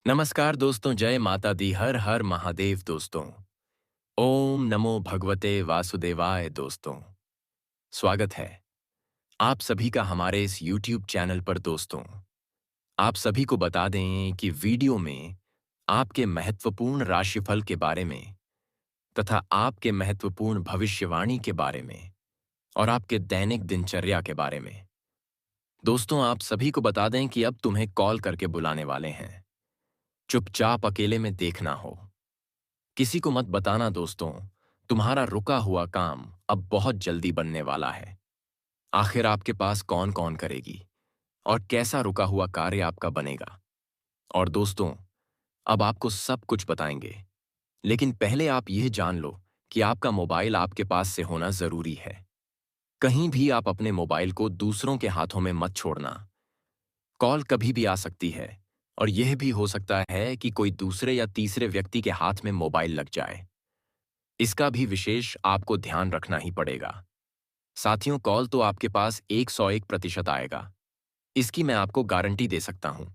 नमस्कार दोस्तों, जय माता दी, हर हर महादेव दोस्तों। ओम नमो भगवते वासुदेवाय दोस्तों। स्वागत है आप सभी का हमारे इस YouTube चैनल पर दोस्तों। आप सभी को बता दें कि वीडियो में आपके महत्वपूर्ण राशिफल के बारे में तथा आपके महत्वपूर्ण भविष्यवाणी के बारे में और आपके दैनिक दिनचर्या के बारे में। दोस्तों, आप सभी को बता दें कि अब तुम्हें कॉल करके बुलाने वाले हैं। चुपचाप अकेले में देखना हो, किसी को मत बताना दोस्तों। तुम्हारा रुका हुआ काम अब बहुत जल्दी बनने वाला है। आखिर आपके पास कौन कौन करेगी और कैसा रुका हुआ कार्य आपका बनेगा। और दोस्तों, अब आपको सब कुछ बताएंगे, लेकिन पहले आप यह जान लो कि आपका मोबाइल आपके पास से होना जरूरी है। कहीं भी आप अपने मोबाइल को दूसरों के हाथों में मत छोड़ना। कॉल कभी भी आ सकती है और यह भी हो सकता है कि कोई दूसरे या तीसरे व्यक्ति के हाथ में मोबाइल लग जाए। इसका भी विशेष आपको ध्यान रखना ही पड़ेगा। साथियों, कॉल तो आपके पास 101% आएगा, इसकी मैं आपको गारंटी दे सकता हूं।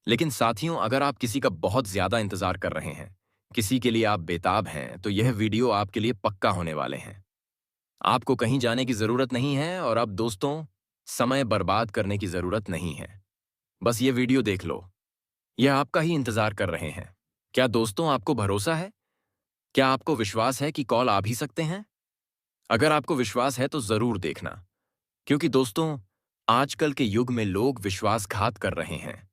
लेकिन साथियों, अगर आप किसी का बहुत ज्यादा इंतजार कर रहे हैं, किसी के लिए आप बेताब हैं, तो यह वीडियो आपके लिए पक्का होने वाले हैं। आपको कहीं जाने की जरूरत नहीं है और अब दोस्तों, समय बर्बाद करने की जरूरत नहीं है। बस ये वीडियो देख लो, यह आपका ही इंतजार कर रहे हैं। क्या दोस्तों, आपको भरोसा है? क्या आपको विश्वास है कि कॉल आ भी सकते हैं? अगर आपको विश्वास है तो जरूर देखना, क्योंकि दोस्तों, आजकल के युग में लोग विश्वासघात कर रहे हैं।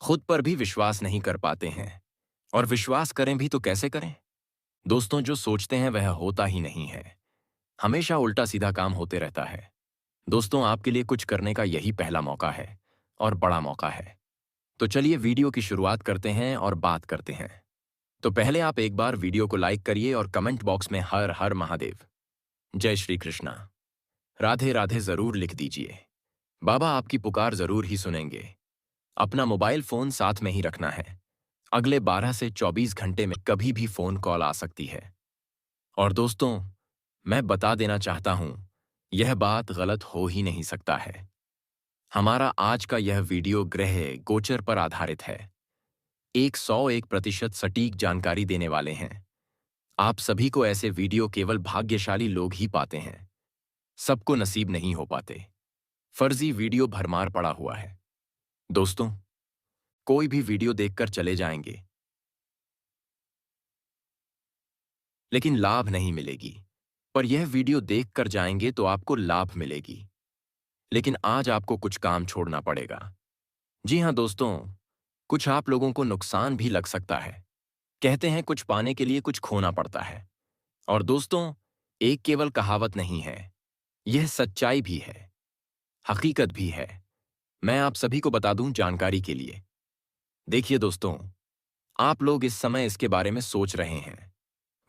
खुद पर भी विश्वास नहीं कर पाते हैं, और विश्वास करें भी तो कैसे करें? दोस्तों, जो सोचते हैं वह होता ही नहीं है। हमेशा उल्टा सीधा काम होते रहता है। दोस्तों, आपके लिए कुछ करने का यही पहला मौका है, और बड़ा मौका है। तो चलिए वीडियो की शुरुआत करते हैं और बात करते हैं। तो पहले आप एक बार वीडियो को लाइक करिए और कमेंट बॉक्स में हर हर महादेव, जय श्री कृष्णा, राधे राधे जरूर लिख दीजिए। बाबा आपकी पुकार जरूर ही सुनेंगे। अपना मोबाइल फोन साथ में ही रखना है। अगले 12 से 24 घंटे में कभी भी फोन कॉल आ सकती है। और दोस्तों, मैं बता देना चाहता हूं, यह बात गलत हो ही नहीं सकता है। हमारा आज का यह वीडियो ग्रह गोचर पर आधारित है। 101% सटीक जानकारी देने वाले हैं। आप सभी को ऐसे वीडियो केवल भाग्यशाली लोग ही पाते हैं। सबको नसीब नहीं हो पाते। फर्जी वीडियो भरमार पड़ा हुआ है। दोस्तों, कोई भी वीडियो देखकर चले जाएंगे, लेकिन लाभ नहीं मिलेगी। पर यह वीडियो देखकर जाएंगे तो आपको लाभ मिलेगी। लेकिन आज आपको कुछ काम छोड़ना पड़ेगा। जी हां दोस्तों, कुछ आप लोगों को नुकसान भी लग सकता है। कहते हैं कुछ पाने के लिए कुछ खोना पड़ता है। और दोस्तों, एक केवल कहावत नहीं है, यह सच्चाई भी है, हकीकत भी है। मैं आप सभी को बता दूं जानकारी के लिए। देखिए दोस्तों, आप लोग इस समय इसके बारे में सोच रहे हैं,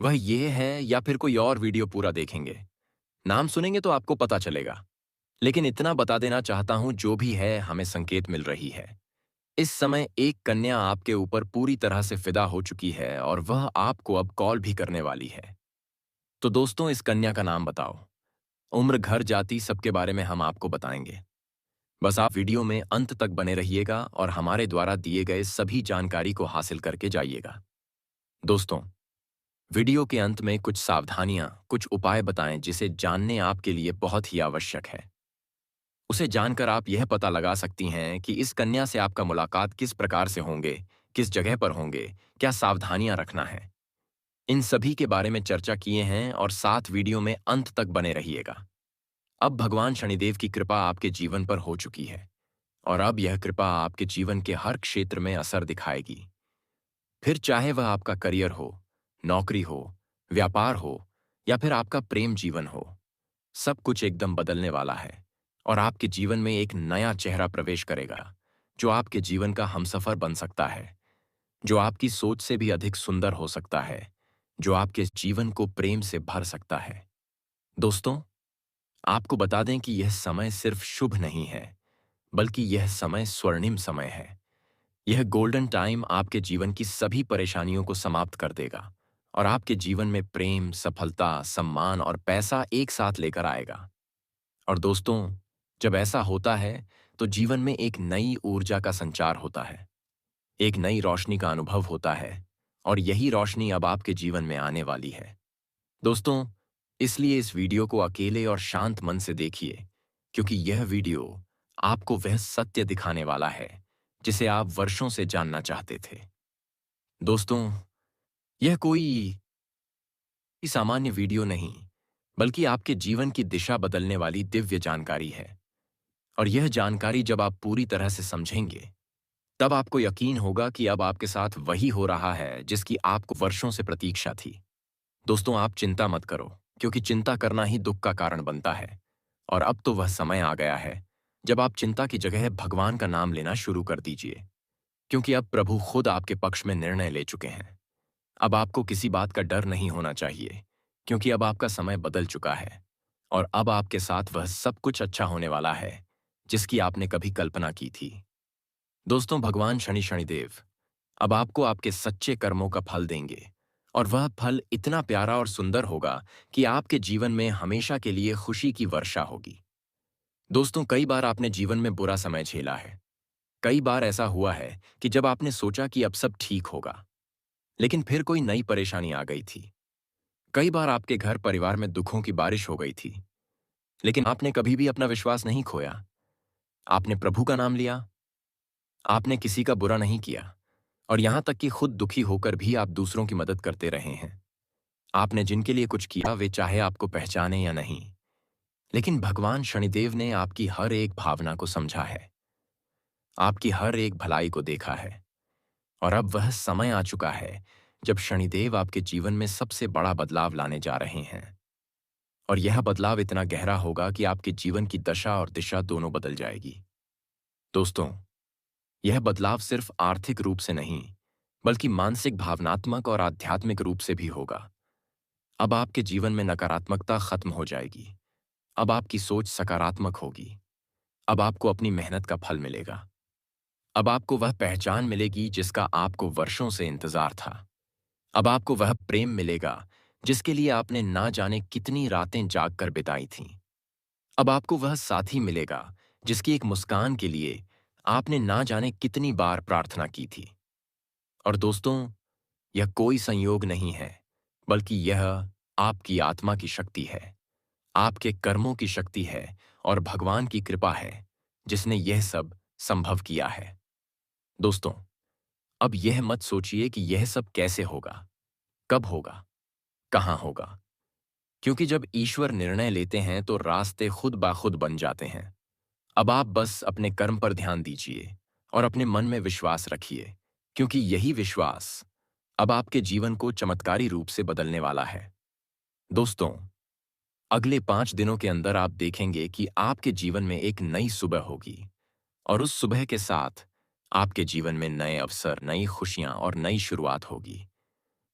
वह ये है या फिर कोई और वीडियो पूरा देखेंगे। नाम सुनेंगे तो आपको पता चलेगा। लेकिन इतना बता देना चाहता हूं, जो भी है हमें संकेत मिल रही है। इस समय एक कन्या आपके ऊपर पूरी तरह से फिदा हो चुकी है और वह आपको अब कॉल भी करने वाली है। तो दोस्तों, इस कन्या का नाम बताओ। उम्र, घर, जाति, सबके बारे में हम आपको बताएंगे। बस आप वीडियो में अंत तक बने रहिएगा और हमारे द्वारा दिए गए सभी जानकारी को हासिल करके जाइएगा। दोस्तों, वीडियो के अंत में कुछ सावधानियां, कुछ उपाय बताएं जिसे जानने आपके लिए बहुत ही आवश्यक है। उसे जानकर आप यह पता लगा सकती हैं कि इस कन्या से आपका मुलाकात किस प्रकार से होंगे, किस जगह पर होंगे, क्या सावधानियां रखना है। इन सभी के बारे में चर्चा किए हैं और साथ वीडियो में अंत तक बने रहिएगा। अब भगवान शनिदेव की कृपा आपके जीवन पर हो चुकी है, और अब यह कृपा आपके जीवन के हर क्षेत्र में असर दिखाएगी। फिर चाहे वह आपका करियर हो, नौकरी हो, व्यापार हो, या फिर आपका प्रेम जीवन हो, सब कुछ एकदम बदलने वाला है। और आपके जीवन में एक नया चेहरा प्रवेश करेगा, जो आपके जीवन का हमसफर बन सकता है, जो आपकी सोच से भी अधिक सुंदर हो सकता है, जो आपके जीवन को प्रेम से भर सकता है। दोस्तों, आपको बता दें कि यह समय सिर्फ शुभ नहीं है, बल्कि यह समय स्वर्णिम समय है। यह गोल्डन टाइम आपके जीवन की सभी परेशानियों को समाप्त कर देगा और आपके जीवन में प्रेम, सफलता, सम्मान और पैसा एक साथ लेकर आएगा। और दोस्तों, जब ऐसा होता है तो जीवन में एक नई ऊर्जा का संचार होता है। एक नई रोशनी का अनुभव होता है और यही रोशनी अब आपके जीवन में आने वाली है। दोस्तों, इसलिए इस वीडियो को अकेले और शांत मन से देखिए, क्योंकि यह वीडियो आपको वह सत्य दिखाने वाला है जिसे आप वर्षों से जानना चाहते थे। दोस्तों, यह कोई सामान्य वीडियो नहीं, बल्कि आपके जीवन की दिशा बदलने वाली दिव्य जानकारी है। और यह जानकारी जब आप पूरी तरह से समझेंगे, तब आपको यकीन होगा कि अब आपके साथ वही हो रहा है जिसकी आपको वर्षों से प्रतीक्षा थी। दोस्तों, आप चिंता मत करो, क्योंकि चिंता करना ही दुख का कारण बनता है। और अब तो वह समय आ गया है जब आप चिंता की जगह भगवान का नाम लेना शुरू कर दीजिए, क्योंकि अब प्रभु खुद आपके पक्ष में निर्णय ले चुके हैं। अब आपको किसी बात का डर नहीं होना चाहिए, क्योंकि अब आपका समय बदल चुका है और अब आपके साथ वह सब कुछ अच्छा होने वाला है जिसकी आपने कभी कल्पना की थी। दोस्तों, भगवान शनिदेव अब आपको आपके सच्चे कर्मों का फल देंगे, और वह फल इतना प्यारा और सुंदर होगा कि आपके जीवन में हमेशा के लिए खुशी की वर्षा होगी। दोस्तों, कई बार आपने जीवन में बुरा समय झेला है। कई बार ऐसा हुआ है कि जब आपने सोचा कि अब सब ठीक होगा, लेकिन फिर कोई नई परेशानी आ गई थी। कई बार आपके घर परिवार में दुखों की बारिश हो गई थी, लेकिन आपने कभी भी अपना विश्वास नहीं खोया। आपने प्रभु का नाम लिया, आपने किसी का बुरा नहीं किया, और यहां तक कि खुद दुखी होकर भी आप दूसरों की मदद करते रहे हैं। आपने जिनके लिए कुछ किया, वे चाहे आपको पहचाने या नहीं, लेकिन भगवान शनिदेव ने आपकी हर एक भावना को समझा है, आपकी हर एक भलाई को देखा है। और अब वह समय आ चुका है जब शनिदेव आपके जीवन में सबसे बड़ा बदलाव लाने जा रहे हैं। और यह बदलाव इतना गहरा होगा कि आपके जीवन की दशा और दिशा दोनों बदल जाएगी। दोस्तों, यह बदलाव सिर्फ आर्थिक रूप से नहीं, बल्कि मानसिक, भावनात्मक और आध्यात्मिक रूप से भी होगा। अब आपके जीवन में नकारात्मकता खत्म हो जाएगी। अब आपकी सोच सकारात्मक होगी। अब आपको अपनी मेहनत का फल मिलेगा। अब आपको वह पहचान मिलेगी जिसका आपको वर्षों से इंतजार था। अब आपको वह प्रेम मिलेगा जिसके लिए आपने ना जाने कितनी रातें जागकर बिताई थीं। अब आपको वह साथी मिलेगा जिसकी एक मुस्कान के लिए आपने ना जाने कितनी बार प्रार्थना की थी। और दोस्तों, यह कोई संयोग नहीं है, बल्कि यह आपकी आत्मा की शक्ति है, आपके कर्मों की शक्ति है, और भगवान की कृपा है जिसने यह सब संभव किया है। दोस्तों, अब यह मत सोचिए कि यह सब कैसे होगा, कब होगा, कहाँ होगा, क्योंकि जब ईश्वर निर्णय लेते हैं तो रास्ते खुद ब खुद बन जाते हैं। अब आप बस अपने कर्म पर ध्यान दीजिए और अपने मन में विश्वास रखिए, क्योंकि यही विश्वास अब आपके जीवन को चमत्कारी रूप से बदलने वाला है। दोस्तों, अगले 5 दिनों के अंदर आप देखेंगे कि आपके जीवन में एक नई सुबह होगी, और उस सुबह के साथ आपके जीवन में नए अवसर, नई खुशियां और नई शुरुआत होगी।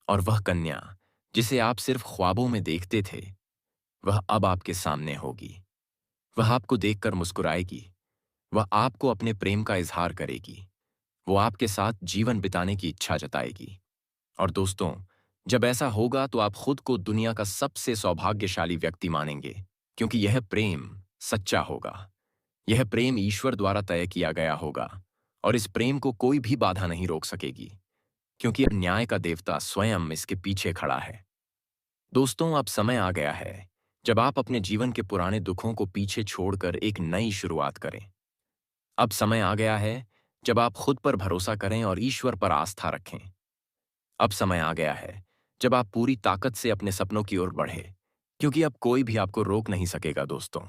और वह कन्या जिसे आप सिर्फ ख्वाबों में देखते थे, वह अब आपके सामने होगी। वह आपको देखकर मुस्कुराएगी, वह आपको अपने प्रेम का इजहार करेगी, वो आपके साथ जीवन बिताने की इच्छा जताएगी। और दोस्तों, जब ऐसा होगा तो आप खुद को दुनिया का सबसे सौभाग्यशाली व्यक्ति मानेंगे, क्योंकि यह प्रेम सच्चा होगा। यह प्रेम ईश्वर द्वारा तय किया गया होगा, और इस प्रेम को कोई भी बाधा नहीं रोक सकेगी, क्योंकि अब न्याय का देवता स्वयं इसके पीछे खड़ा है। दोस्तों, अब समय आ गया है जब आप अपने जीवन के पुराने दुखों को पीछे छोड़कर एक नई शुरुआत करें। अब समय आ गया है जब आप खुद पर भरोसा करें और ईश्वर पर आस्था रखें। अब समय आ गया है जब आप पूरी ताकत से अपने सपनों की ओर बढ़े, क्योंकि अब कोई भी आपको रोक नहीं सकेगा। दोस्तों,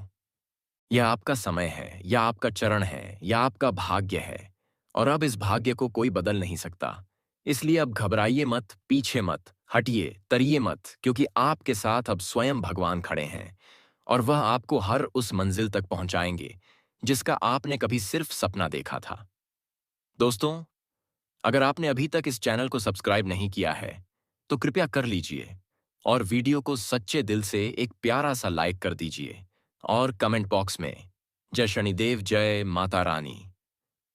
यह आपका समय है, या आपका चरण है, या आपका भाग्य है, और अब इस भाग्य को कोई बदल नहीं सकता। इसलिए अब घबराइए मत, पीछे मत हटिए, तरिए मत, क्योंकि आपके साथ अब स्वयं भगवान खड़े हैं, और वह आपको हर उस मंजिल तक पहुंचाएंगे जिसका आपने कभी सिर्फ सपना देखा था। दोस्तों, अगर आपने अभी तक इस चैनल को सब्सक्राइब नहीं किया है, तो कृपया कर लीजिए, और वीडियो को सच्चे दिल से एक प्यारा सा लाइक कर दीजिए, और कमेंट बॉक्स में जय शनिदेव, जय माता रानी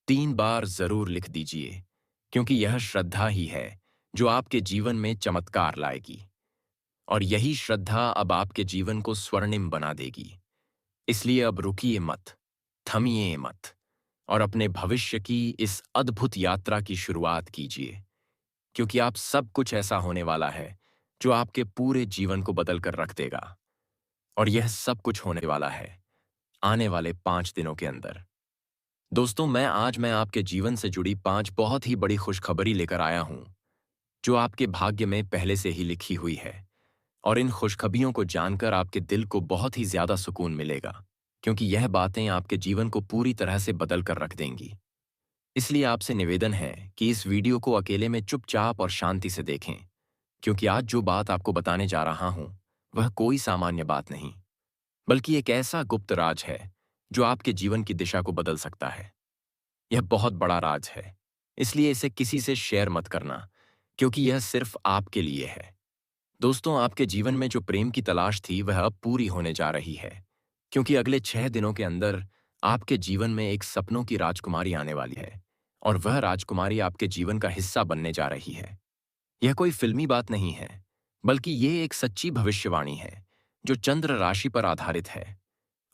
3 बार जरूर लिख दीजिए, क्योंकि यह श्रद्धा ही है जो आपके जीवन में चमत्कार लाएगी, और यही श्रद्धा अब आपके जीवन को स्वर्णिम बना देगी। इसलिए अब रुकिए मत, थमिए मत, और अपने भविष्य की इस अद्भुत यात्रा की शुरुआत कीजिए, क्योंकि आप सब कुछ ऐसा होने वाला है जो आपके पूरे जीवन को बदल कर रख देगा। और यह सब कुछ होने वाला है आने वाले 5 दिनों के अंदर। दोस्तों, मैं आपके जीवन से जुड़ी 5 बहुत ही बड़ी खुशखबरी लेकर आया हूं, जो आपके भाग्य में पहले से ही लिखी हुई है। और इन खुशखबरियों को जानकर आपके दिल को बहुत ही ज्यादा सुकून मिलेगा, क्योंकि यह बातें आपके जीवन को पूरी तरह से बदल कर रख देंगी। इसलिए आपसे निवेदन है कि इस वीडियो को अकेले में चुपचाप और शांति से देखें, क्योंकि आज जो बात आपको बताने जा रहा हूं, वह कोई सामान्य बात नहीं, बल्कि एक ऐसा गुप्त राज है जो आपके जीवन की दिशा को बदल सकता है। यह बहुत बड़ा राज है, इसलिए इसे किसी से शेयर मत करना, क्योंकि यह सिर्फ आपके लिए है। दोस्तों, आपके जीवन में जो प्रेम की तलाश थी वह अब पूरी होने जा रही है, क्योंकि अगले 6 दिनों के अंदर आपके जीवन में एक सपनों की राजकुमारी आने वाली है, और वह राजकुमारी आपके जीवन का हिस्सा बनने जा रही है। यह कोई फिल्मी बात नहीं है, बल्कि ये एक सच्ची भविष्यवाणी है जो चंद्र राशि पर आधारित है।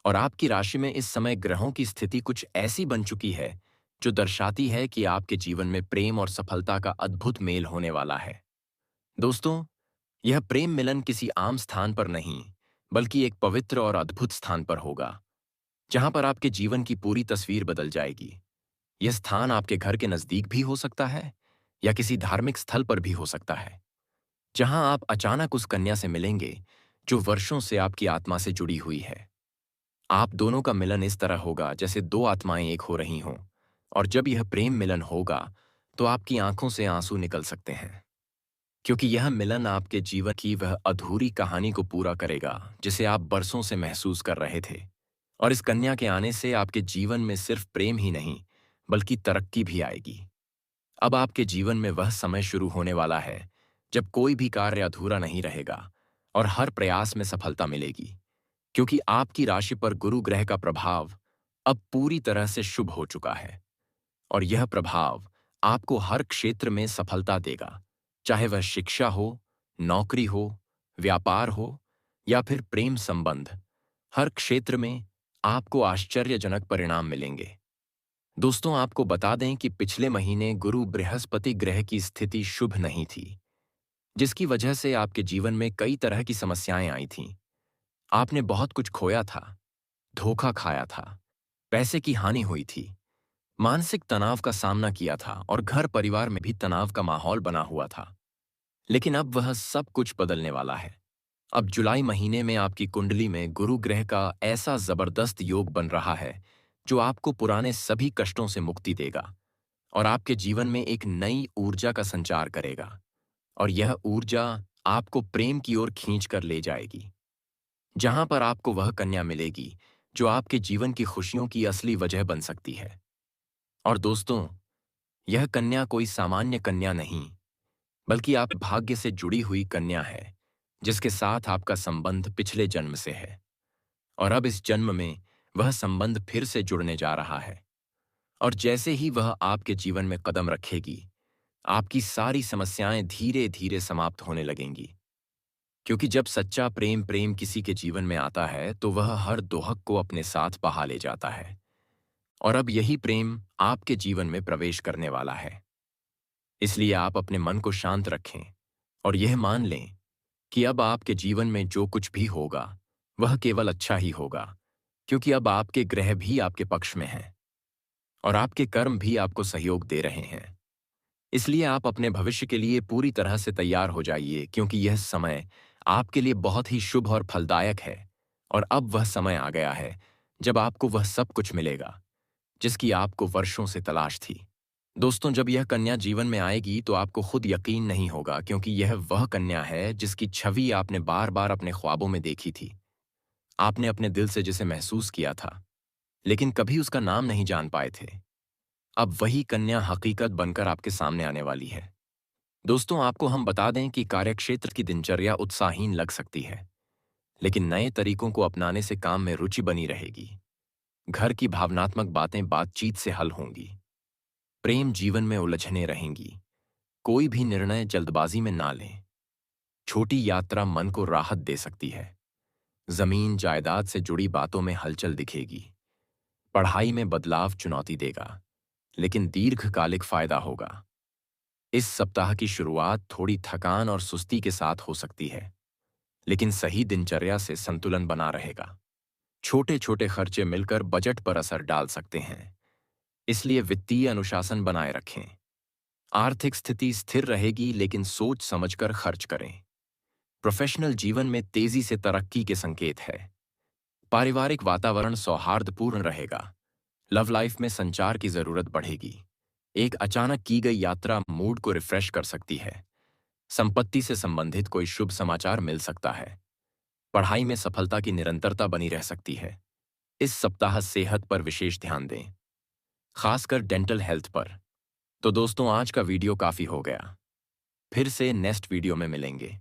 और आपकी राशि में इस समय ग्रहों की स्थिति कुछ ऐसी बन चुकी है जो दर्शाती है कि आपके जीवन में प्रेम और सफलता का अद्भुत मेल होने वाला है। दोस्तों, यह प्रेम मिलन किसी आम स्थान पर नहीं, बल्कि एक पवित्र और अद्भुत स्थान पर होगा, जहां पर आपके जीवन की पूरी तस्वीर बदल जाएगी। यह स्थान आपके घर के नजदीक भी हो सकता है, या किसी धार्मिक स्थल पर भी हो सकता है, जहां आप अचानक उस कन्या से मिलेंगे जो वर्षों से आपकी आत्मा से जुड़ी हुई है। आप दोनों का मिलन इस तरह होगा जैसे दो आत्माएं एक हो रही हों, और जब यह प्रेम मिलन होगा तो आपकी आंखों से आंसू निकल सकते हैं, क्योंकि यह मिलन आपके जीवन की वह अधूरी कहानी को पूरा करेगा जिसे आप बरसों से महसूस कर रहे थे। और इस कन्या के आने से आपके जीवन में सिर्फ प्रेम ही नहीं, बल्कि तरक्की भी आएगी। अब आपके जीवन में वह समय शुरू होने वाला है जब कोई भी कार्य अधूरा नहीं रहेगा और हर प्रयास में सफलता मिलेगी, क्योंकि आपकी राशि पर गुरु ग्रह का प्रभाव अब पूरी तरह से शुभ हो चुका है। और यह प्रभाव आपको हर क्षेत्र में सफलता देगा, चाहे वह शिक्षा हो, नौकरी हो, व्यापार हो या फिर प्रेम संबंध। हर क्षेत्र में आपको आश्चर्यजनक परिणाम मिलेंगे। दोस्तों, आपको बता दें कि पिछले महीने गुरु बृहस्पति ग्रह की स्थिति शुभ नहीं थी, जिसकी वजह से आपके जीवन में कई तरह की समस्याएं आई थीं। आपने बहुत कुछ खोया था, धोखा खाया था, पैसे की हानि हुई थी, मानसिक तनाव का सामना किया था और घर परिवार में भी तनाव का माहौल बना हुआ था। लेकिन अब वह सब कुछ बदलने वाला है। अब जुलाई महीने में आपकी कुंडली में गुरु ग्रह का ऐसा जबरदस्त योग बन रहा है जो आपको पुराने सभी कष्टों से मुक्ति देगा और आपके जीवन में एक नई ऊर्जा का संचार करेगा। और यह ऊर्जा आपको प्रेम की ओर खींच कर ले जाएगी, जहां पर आपको वह कन्या मिलेगी जो आपके जीवन की खुशियों की असली वजह बन सकती है। और दोस्तों, यह कन्या कोई सामान्य कन्या नहीं, बल्कि आप भाग्य से जुड़ी हुई कन्या है, जिसके साथ आपका संबंध पिछले जन्म से है। और अब इस जन्म में वह संबंध फिर से जुड़ने जा रहा है। और जैसे ही वह आपके जीवन में कदम रखेगी, आपकी सारी समस्याएं धीरे धीरे समाप्त होने लगेंगी, क्योंकि जब सच्चा प्रेम प्रेम किसी के जीवन में आता है तो वह हर दोहक को अपने साथ बहा ले जाता है। और अब यही प्रेम आपके जीवन में प्रवेश करने वाला है। इसलिए आप अपने मन को शांत रखें और यह मान लें कि अब आपके जीवन में जो कुछ भी होगा वह केवल अच्छा ही होगा, क्योंकि अब आपके ग्रह भी आपके पक्ष में हैं और आपके कर्म भी आपको सहयोग दे रहे हैं। इसलिए आप अपने भविष्य के लिए पूरी तरह से तैयार हो जाइए, क्योंकि यह समय आपके लिए बहुत ही शुभ और फलदायक है। और अब वह समय आ गया है जब आपको वह सब कुछ मिलेगा जिसकी आपको वर्षों से तलाश थी। दोस्तों, जब यह कन्या जीवन में आएगी तो आपको खुद यकीन नहीं होगा, क्योंकि यह वह कन्या है जिसकी छवि आपने बार बार अपने ख्वाबों में देखी थी। आपने अपने दिल से जिसे महसूस किया था, लेकिन कभी उसका नाम नहीं जान पाए थे। अब वही कन्या हकीकत बनकर आपके सामने आने वाली है। दोस्तों, आपको हम बता दें कि कार्यक्षेत्र की दिनचर्या उत्साहहीन लग सकती है, लेकिन नए तरीकों को अपनाने से काम में रुचि बनी रहेगी। घर की भावनात्मक बातें बातचीत से हल होंगी। प्रेम जीवन में उलझने रहेंगी। कोई भी निर्णय जल्दबाजी में ना लें। छोटी यात्रा मन को राहत दे सकती है। जमीन जायदाद से जुड़ी बातों में हलचल दिखेगी। पढ़ाई में बदलाव चुनौती देगा, लेकिन दीर्घकालिक फायदा होगा। इस सप्ताह की शुरुआत थोड़ी थकान और सुस्ती के साथ हो सकती है, लेकिन सही दिनचर्या से संतुलन बना रहेगा। छोटे छोटे खर्चे मिलकर बजट पर असर डाल सकते हैं, इसलिए वित्तीय अनुशासन बनाए रखें। आर्थिक स्थिति स्थिर रहेगी, लेकिन सोच समझकर खर्च करें। प्रोफेशनल जीवन में तेजी से तरक्की के संकेत है। पारिवारिक वातावरण सौहार्दपूर्ण रहेगा। लव लाइफ में संचार की जरूरत बढ़ेगी। एक अचानक की गई यात्रा मूड को रिफ्रेश कर सकती है। संपत्ति से संबंधित कोई शुभ समाचार मिल सकता है। पढ़ाई में सफलता की निरंतरता बनी रह सकती है। इस सप्ताह सेहत पर विशेष ध्यान दें, खासकर डेंटल हेल्थ पर। तो दोस्तों, आज का वीडियो काफी हो गया। फिर से नेक्स्ट वीडियो में मिलेंगे।